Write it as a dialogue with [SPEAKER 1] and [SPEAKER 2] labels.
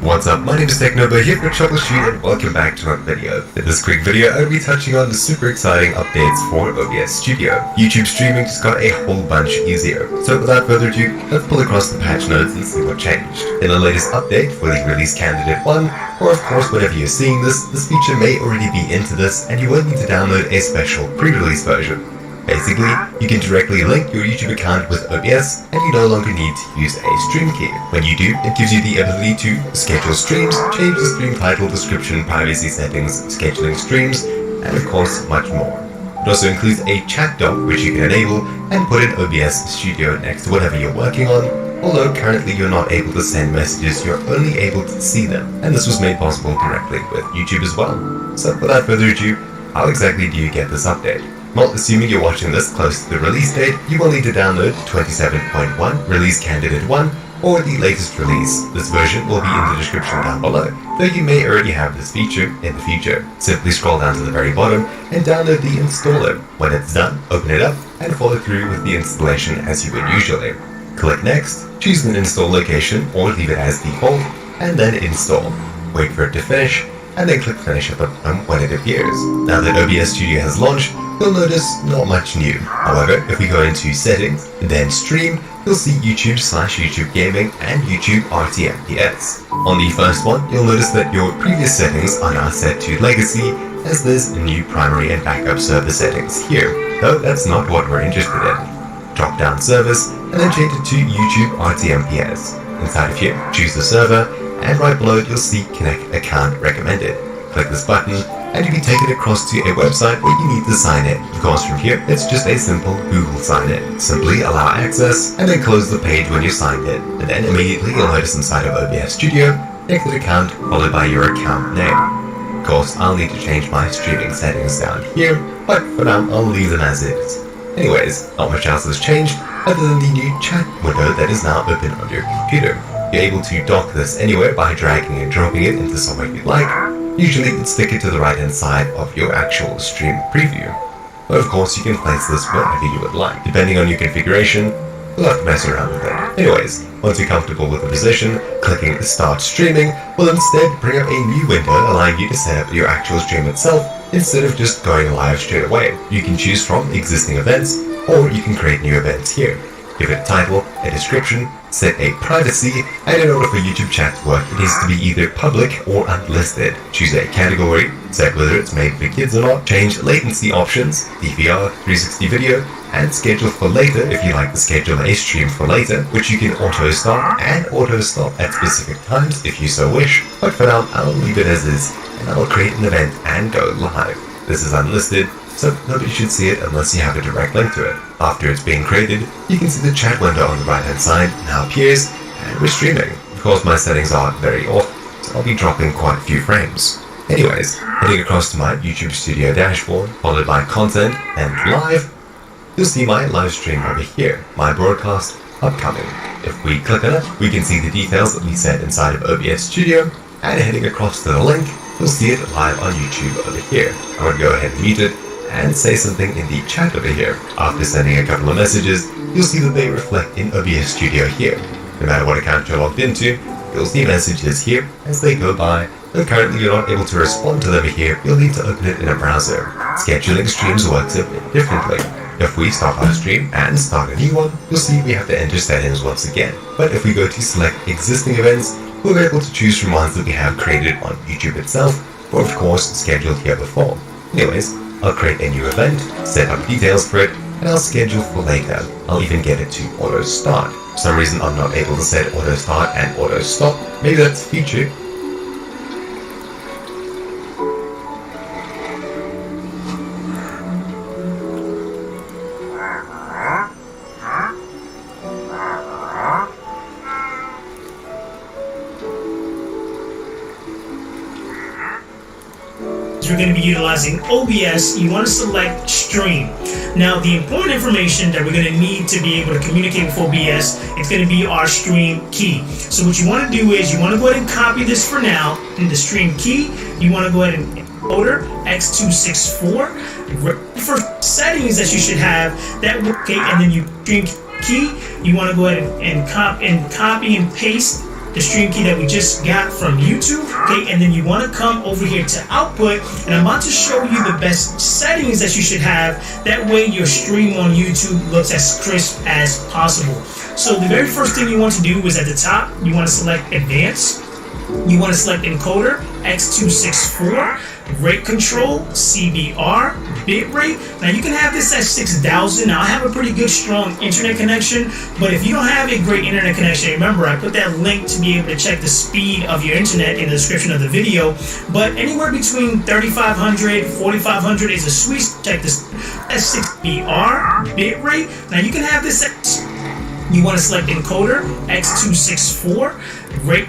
[SPEAKER 1] What's up, my name is Technobo here for Troubleshoot and welcome back to another video. In this quick video, I'll be touching on the super exciting updates for OBS Studio. YouTube streaming just got a whole bunch easier. So without further ado, let's pull across the patch notes and see what changed. In the latest update for the release candidate 1, or of course whenever you're seeing this feature may already be into this and you won't need to download a special pre-release version. Basically, you can directly link your YouTube account with OBS and you no longer need to use a stream key. When you do, it gives you the ability to schedule streams, change the stream title, description, privacy settings, scheduling streams, and of course much more. It also includes a chat dock which you can enable and put in OBS Studio next to whatever you're working on, although currently you're not able to send messages, you're only able to see them, and this was made possible directly with YouTube as well. So without further ado, how exactly do you get this update? Well, assuming you're watching this close to the release date, you will need to download 27.1 Release Candidate 1 or the latest release. This version will be in the description down below, though you may already have this feature in the future. Simply scroll down to the very bottom and download the installer. When it's done, open it up and follow through with the installation as you would usually. Click Next, choose an install location or leave it as default, and then install. Wait for it to finish, and then click Finish at the bottom when it appears. Now that OBS Studio has launched, you'll notice not much new. However, if we go into Settings, then Stream, you'll see YouTube/YouTube Gaming and YouTube RTMPS. On the first one, you'll notice that your previous settings are now set to Legacy, as there's new primary and backup server settings here, though that's not what we're interested in. Drop down Service, and then change it to YouTube RTMPS. Inside of here, choose the server, and right below it you'll see Connect Account Recommended. Click this button, and you'll be taken across to a website where you need to sign in. Of course, from here, it's just a simple Google sign-in. Simply allow access, and then close the page when you're signed in. And then immediately you'll notice inside of OBS Studio, exit account followed by your account name. Of course, I'll need to change my streaming settings down here, but for now, I'll leave them as is. Anyways, not much else has changed, other than the new chat window that is now open on your computer. You're able to dock this anywhere by dragging and dropping it into somewhere you'd like. Usually you'd stick it to the right hand side of your actual stream preview. But of course you can place this wherever you would like. Depending on your configuration, you'll have to mess around with it. Anyways, once you're comfortable with the position, clicking Start Streaming will instead bring up a new window allowing you to set up your actual stream itself instead of just going live straight away. You can choose from existing events, or you can create new events here. Give it a title, a description, set a privacy, and in order for YouTube chat to work, it needs to be either public or unlisted. Choose a category, set whether it's made for kids or not, change latency options, DVR, 360 video, and schedule for later if you like to schedule a stream for later, which you can auto-start and auto-stop at specific times if you so wish. But for now, I'll leave it as is, and I'll create an event and go live. This is unlisted, so nobody should see it unless you have a direct link to it. After it's being created, you can see the chat window on the right hand side now appears, and we're streaming. Of course my settings are very off, so I'll be dropping quite a few frames. Anyways, heading across to my YouTube Studio dashboard, followed by Content and Live, you'll see my live stream over here, my broadcast upcoming. If we click on it, we can see the details that we set inside of OBS Studio, and heading across to the link, you'll see it live on YouTube over here. I'm going to go ahead and mute it and say something in the chat over here. After sending a couple of messages, you'll see that they reflect in OBS Studio here. No matter what account you're logged into, you'll see messages here as they go by. Though currently you're not able to respond to them here, you'll need to open it in a browser. Scheduling streams works a bit differently. If we stop our stream and start a new one, you'll see we have to enter settings once again. But if we go to select existing events, we're able to choose from ones that we have created on YouTube itself, or of course scheduled here before. Anyways, I'll create a new event, set up details for it, and I'll schedule for later. I'll even get it to auto start. For some reason I'm not able to set auto start and auto stop. Maybe that's future.
[SPEAKER 2] We're going to be utilizing OBS. You want to select stream. Now, the important information that we're going to need to be able to communicate with OBS, it's going to be our stream key. So what you want to do is you want to go ahead and copy this for now in the stream key. You want to go ahead and order X264 for settings that you should have that okay, and then you stream key. You want to go ahead and copy and paste the stream key that we just got from YouTube, okay, and then you want to come over here to output, and I'm about to show you the best settings that you should have. That way your stream on YouTube looks as crisp as possible. So the very first thing you want to do is at the top, you want to select Advanced. You want to select Encoder, X264, Rate Control, CBR, Bitrate. Now you can have this at 6,000. Now I have a pretty good strong internet connection, but if you don't have a great internet connection, remember I put that link to be able to check the speed of your internet in the description of the video. But anywhere between 3,500, 4,500 is a sweet. Check this at 6BR, Bitrate. Now you can have this at, you want to select Encoder, X264, Rate